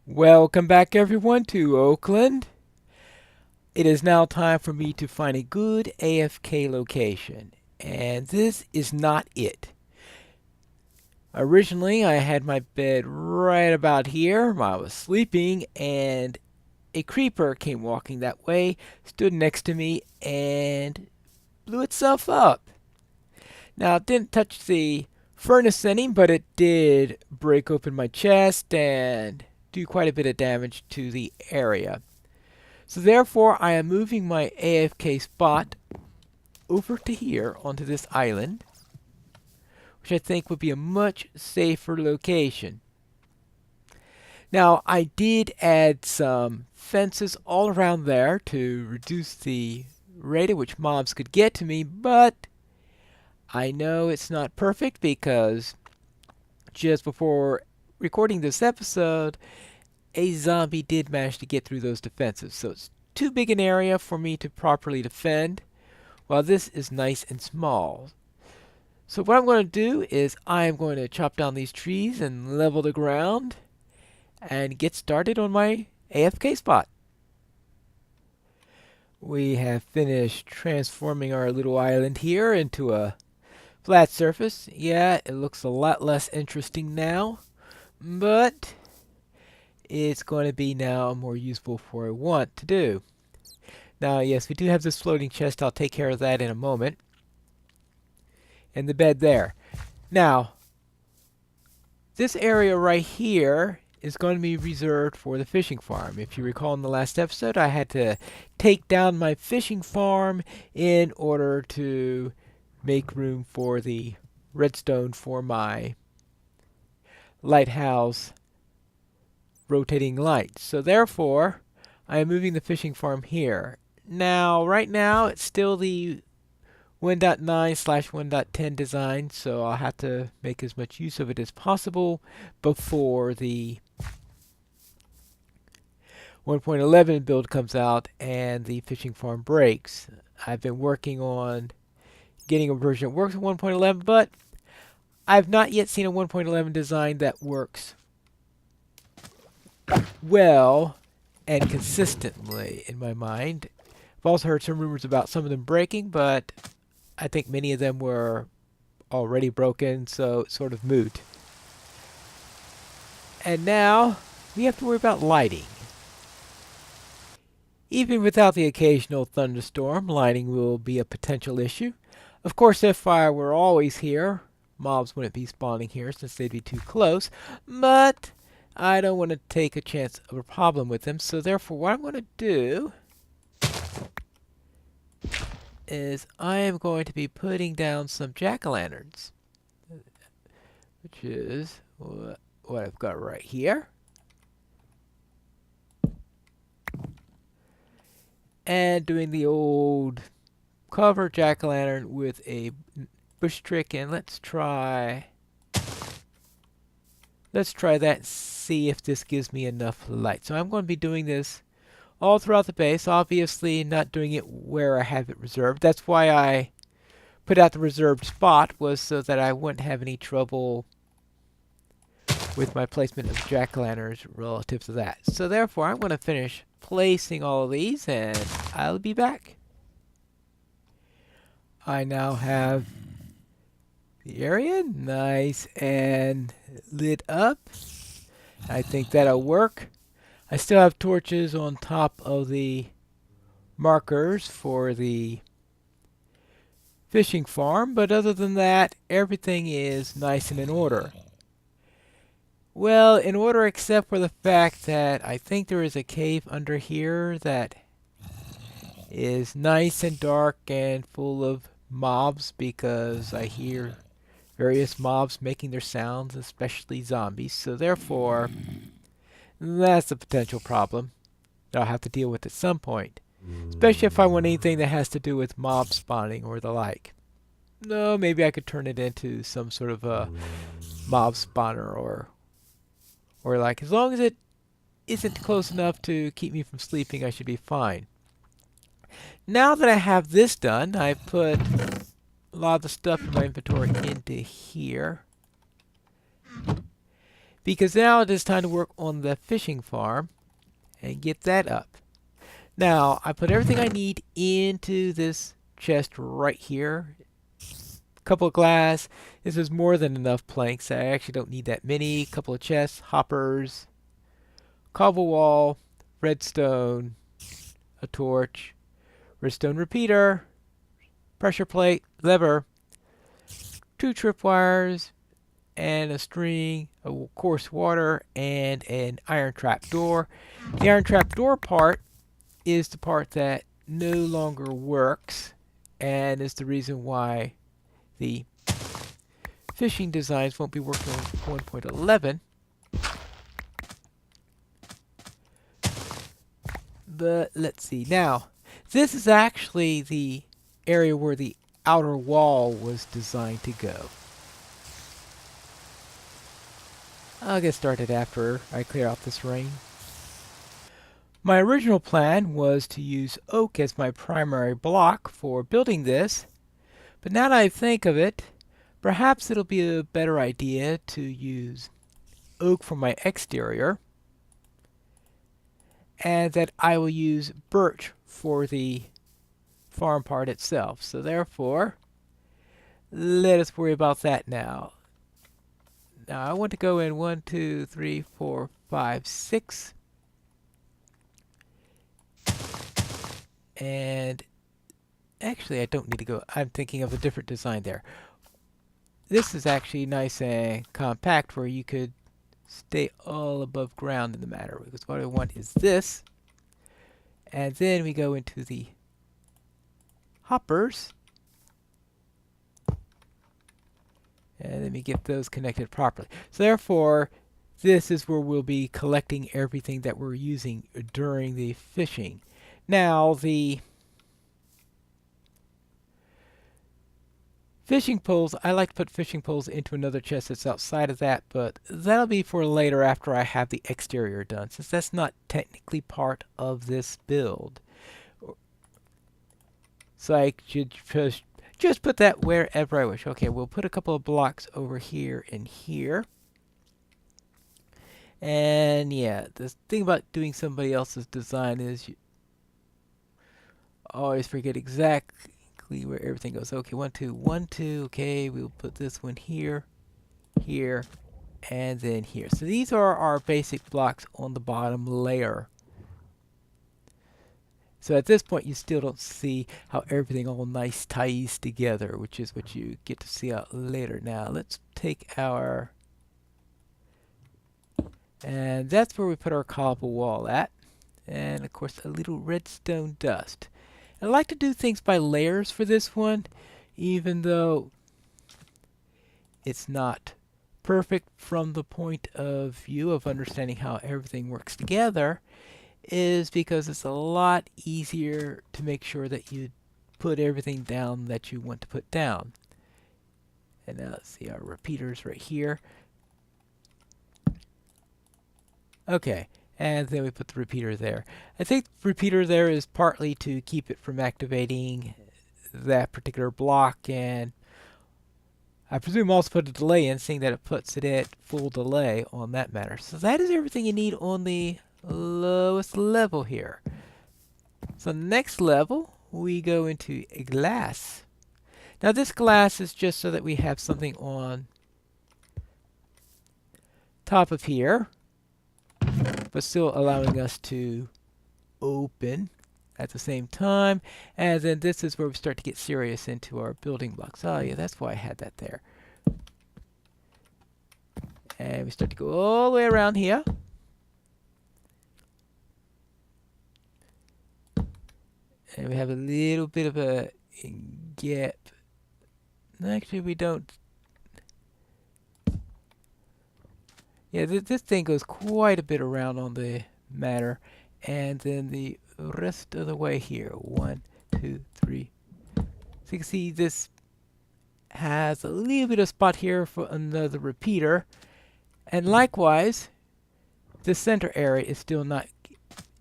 Welcome back everyone to Oakland. It is now time for me to find a good AFK location. And this is not it. Originally, I had my bed right about here while I was sleeping, and a creeper came walking that way, stood next to me, and blew itself up. Now, it didn't touch the furnace any, but it did break open my chest and do quite a bit of damage to the area. So therefore, I am moving my AFK spot over to here onto this island, which I think would be a much safer location. Now, I did add some fences all around there to reduce the rate at which mobs could get to me, but I know it's not perfect because just before recording this episode, a zombie did manage to get through those defenses. So it's too big an area for me to properly defend, while this is nice and small. So what I'm going to do is I'm going to chop down these trees and level the ground and get started on my AFK spot. We have finished transforming our little island here into a flat surface. Yeah, it looks a lot less interesting now, but it's going to be now more useful for what I want to do. Now, yes, we do have this floating chest. I'll take care of that in a moment. And the bed there. Now, this area right here is going to be reserved for the fishing farm. If you recall in the last episode, I had to take down my fishing farm in order to make room for the redstone for my lighthouse rotating lights. So therefore, I am moving the fishing farm here. Now, right now, it's still the 1.9/1.10 design, so I'll have to make as much use of it as possible before the 1.11 build comes out and the fishing farm breaks. I've been working on getting a version that works with 1.11, but I've not yet seen a 1.11 design that works well and consistently in my mind. I've also heard some rumors about some of them breaking, but I think many of them were already broken, so it's sort of moot. And now we have to worry about lighting. Even without the occasional thunderstorm, lighting will be a potential issue. Of course, if I were always here, mobs wouldn't be spawning here since they'd be too close, but I don't want to take a chance of a problem with them, so therefore what I'm going to do is I am going to be putting down some jack-o'-lanterns, which is what I've got right here. And doing the old cover jack-o'-lantern with a bush trick, and let's try that and see if this gives me enough light. So I'm going to be doing this all throughout the base, obviously not doing it where I have it reserved. That's why I put out the reserved spot, was so that I wouldn't have any trouble with my placement of jack-o'-lanterns relative to that. So therefore, I'm going to finish placing all of these, and I'll be back. I now have the area nice and lit up. I think that'll work. I still have torches on top of the markers for the fishing farm, but other than that, everything is nice and in order. Well, in order except for the fact that I think there is a cave under here that is nice and dark and full of mobs, because I hear various mobs making their sounds, especially zombies. So therefore, that's a potential problem that I'll have to deal with at some point. Especially if I want anything that has to do with mob spawning or the like. No, maybe I could turn it into some sort of a mob spawner or like, as long as it isn't close enough to keep me from sleeping, I should be fine. Now that I have this done, I put a lot of the stuff in my inventory into here. because now it is time to work on the fishing farm and get that up. Now, I put everything I need into this chest right here. Couple of glass. This is more than enough planks. I actually don't need that many. Couple of chests, hoppers, cobble wall, redstone, a torch, redstone repeater, pressure plate, lever, 2 tripwires, and a string, of course water, and an iron trap door. The iron trap door part is the part that no longer works, and is the reason why the fishing designs won't be working on 1.11. But let's see. Now, this is actually the area where the outer wall was designed to go. I'll get started after I clear out this rain. My original plan was to use oak as my primary block for building this, but now that I think of it, perhaps it'll be a better idea to use oak for my exterior, and that I will use birch for the farm part itself. So therefore, let us worry about that now. Now I want to go in 1, 2, 3, 4, 5, 6. And actually I don't need to go. I'm thinking of a different design there. This is actually nice and compact where you could stay all above ground in the matter. Because what I want is this. And then we go into the hoppers. And let me get those connected properly. So therefore, this is where we'll be collecting everything that we're using during the fishing. Now, the fishing poles, I like to put fishing poles into another chest that's outside of that, but that'll be for later after I have the exterior done, since that's not technically part of this build. So I should just put that wherever I wish. Okay, we'll put a couple of blocks over here and here. And yeah, the thing about doing somebody else's design is you always forget exactly where everything goes. Okay, 1, 2, 1, 2. Okay, we'll put this one here, here, and then here. So these are our basic blocks on the bottom layer. So at this point, you still don't see how everything all nice ties together, which is what you get to see out later. Now, let's take our... And that's where we put our cobble wall at. And, of course, a little redstone dust. I like to do things by layers for this one, even though it's not perfect from the point of view of understanding how everything works together, is because it's a lot easier to make sure that you put everything down that you want to put down. And now let's see our repeaters right here. Okay, and then we put the repeater there. I think the repeater there is partly to keep it from activating that particular block, and I presume also put a delay in, seeing that it puts it at full delay on that matter. So that is everything you need on the lowest level here. So next level, we go into a glass. Now this glass is just so that we have something on top of here, but still allowing us to open at the same time. And then this is where we start to get serious into our building blocks. Oh yeah, that's why I had that there. And we start to go all the way around here. And we have a little bit of a gap. Actually, we don't. Yeah, this thing goes quite a bit around on the matter. And then the rest of the way here. 1, 2, 3. So you can see this has a little bit of spot here for another repeater. And likewise, the center area is still not,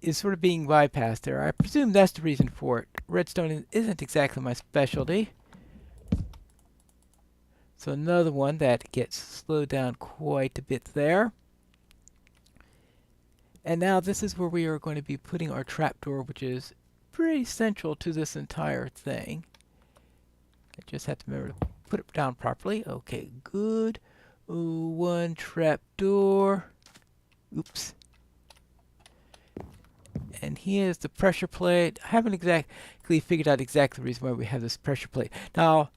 is sort of being bypassed there. I presume that's the reason for it. Redstone isn't exactly my specialty. So another one that gets slowed down quite a bit there. And now this is where we are going to be putting our trapdoor, which is pretty central to this entire thing. I just have to remember to put it down properly. Okay, good. Ooh, one trapdoor. Oops. And here's the pressure plate. I haven't exactly figured out exactly the reason why we have this pressure plate. Now,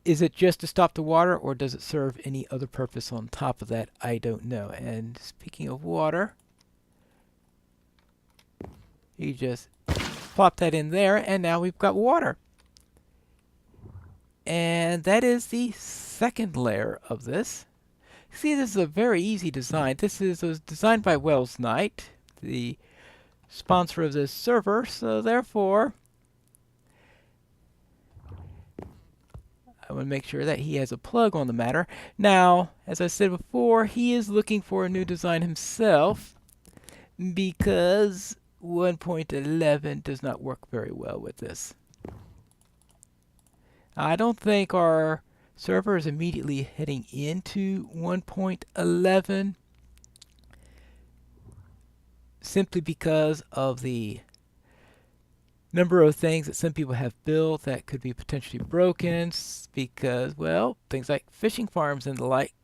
is it just to stop the water, or does it serve any other purpose on top of that? I don't know. And speaking of water, you just plop that in there, and now we've got water. And that is the second layer of this. See, this is a very easy design. This was designed by Wells Knight, the sponsor of this server, so therefore I want to make sure that he has a plug on the matter. Now, as I said before, he is looking for a new design himself because 1.11 does not work very well with this. I don't think our server is immediately heading into 1.11 simply because of the number of things that some people have built that could be potentially broken because, well, things like fishing farms and the like.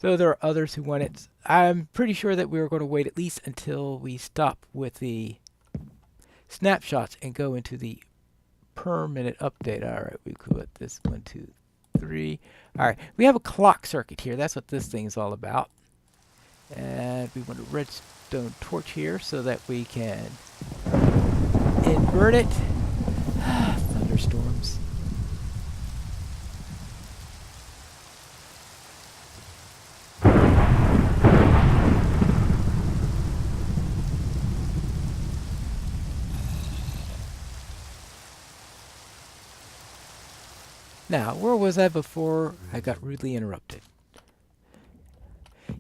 So there are others who want it. I'm pretty sure that we're going to wait at least until we stop with the snapshots and go into the per minute update. All right, we put this 1, 2, 3. All right, we have a clock circuit here. That's what this thing is all about. And we want a redstone torch here so that we can invert it. Thunderstorms. Now, where was I before I got rudely interrupted?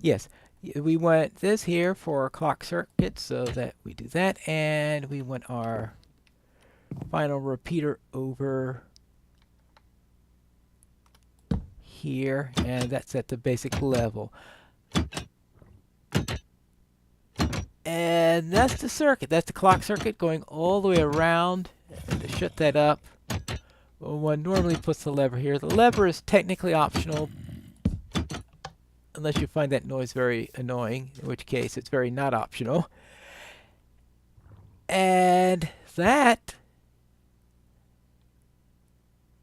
Yes, we want this here for our clock circuit so that we do that, and we want our final repeater over here, and that's at the basic level. And that's the circuit. That's the clock circuit going all the way around. And to shut that up, one normally puts the lever here. The lever is technically optional unless you find that noise very annoying, in which case it's very not optional. And that,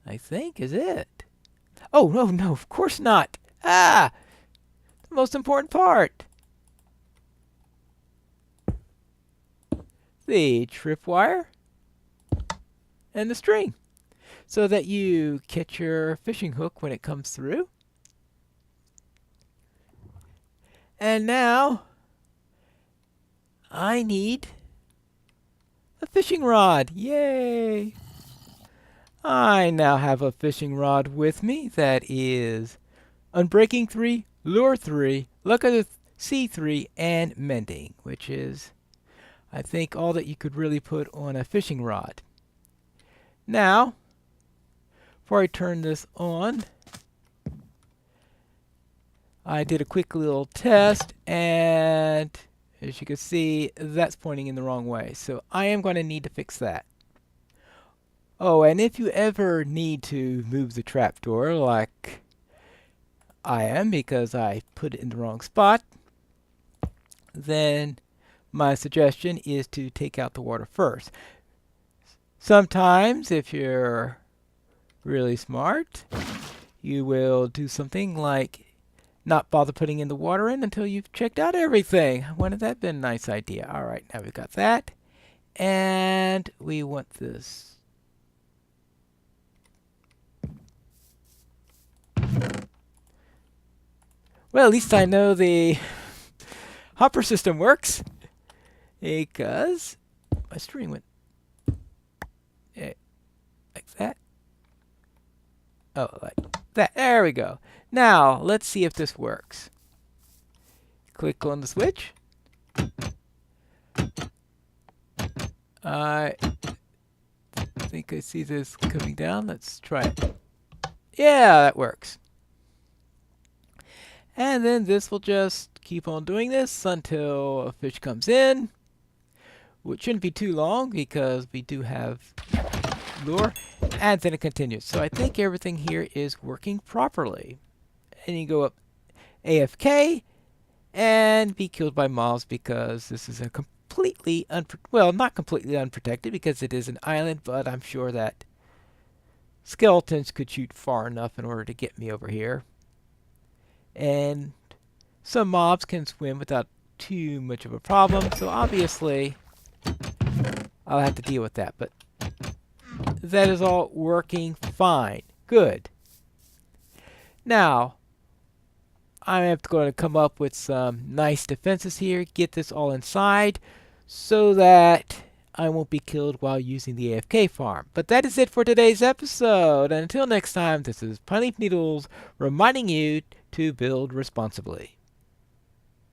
I think, is it. Oh, no, of course not. The most important part. The tripwire and the string, so that you catch your fishing hook when it comes through. And now I need a fishing rod. Yay! I now have a fishing rod with me that is Unbreaking 3, Lure 3, Luck of the Sea 3, and Mending, which is, I think, all that you could really put on a fishing rod. Now, before I turn this on, I did a quick little test, and as you can see, that's pointing in the wrong way. So I am going to need to fix that. Oh, and if you ever need to move the trapdoor, like I am because I put it in the wrong spot, then my suggestion is to take out the water first. Sometimes, if you're really smart, you will do something like not bother putting in the water in until you've checked out everything. Wouldn't that been a nice idea? All right, now we've got that. And we want this. Well, at least I know the hopper system works, because my string went like that. Oh, like that. There we go. Now, let's see if this works. Click on the switch. I think I see this coming down. Let's try it. Yeah, that works. And then this will just keep on doing this until a fish comes in, which shouldn't be too long because we do have lure, and then it continues. So I think everything here is working properly. And you go up AFK and be killed by mobs because this is a completely well, not completely unprotected because it is an island, but I'm sure that skeletons could shoot far enough in order to get me over here. And some mobs can swim without too much of a problem, so obviously I'll have to deal with that, but that is all working fine. Good. Now, I'm going to come up with some nice defenses here, get this all inside, so that I won't be killed while using the AFK farm. But that is it for today's episode. And until next time, this is Pineleaf Needles reminding you to build responsibly.